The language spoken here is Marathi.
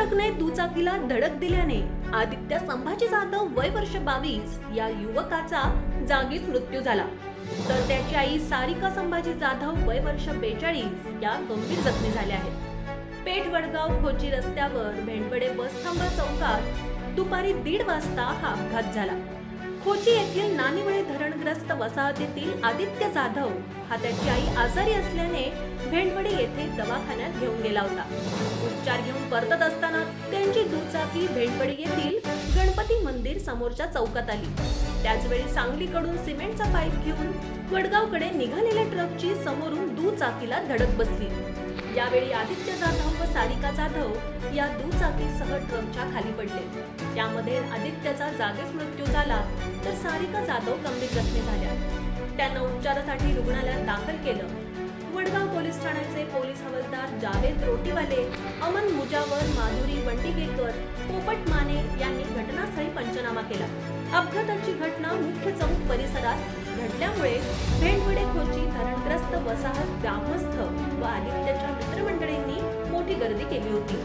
ट्रकने दुचाकीला धडक दिल्याने आदित्य संभाजी जाधव वय वर्ष 22 या युवकाचा जागीच मृत्यू झाला, तर त्याची आई सारिका संभाजी जाधव वय वर्ष 42 या गंभीर जखमी झाल्या आहेत। पेठ वडगाव खोची रस्त्यावर भेंडवडे बसथांबा चौकात दुपारी 1:30 वाजता हा अपघात झाला। खोची येथील नानिवळे धरणग्रस्त वसाहतीतील आदित्य जाधव हा त्याची आई आजारी असल्याने भेंडवडे येथे दवाखान्यात घेऊन गेला होता। उपचार घेऊन परतत असताना त्यांची दुचाकी भेंडवडे येथील गणपती मंदिर समोरच्या चौकात आली। त्याचवेळी सांगलीकडून सिमेंटचा पाईप घेऊन वडगावकडे निघालेल्या ट्रकची समोरून दुचाकीला धडक बसली। यावेळी आदित्य जाधव व सारिका जाधव या दुचाकीसह ट्रकच्या खाली पडले। त्यामध्ये आदित्यचा जागीच मृत्यू झाला, तर सारिका जाधव गंभीर जखमी झाल्या। त्यांना उपचारासाठी रुग्णालयात दाखल केलं। वडगाव पोलीस ठाण्याचे पोलीस हवालदार जावेद रोटीवाले, अमन मुजावर, माधुरी वंडिगेकर, पोपट माने यांनी घटनास्थळी पंचनामा केला। अपघाताची घटना मुख्य चौक परिसरात घडल्यामुळे भेंडवडे खोची धरणग्रस्त वसाहत ग्रामस्थ व आदित्यच्या मित्रमंडळींनी मोठी गर्दी केली होती।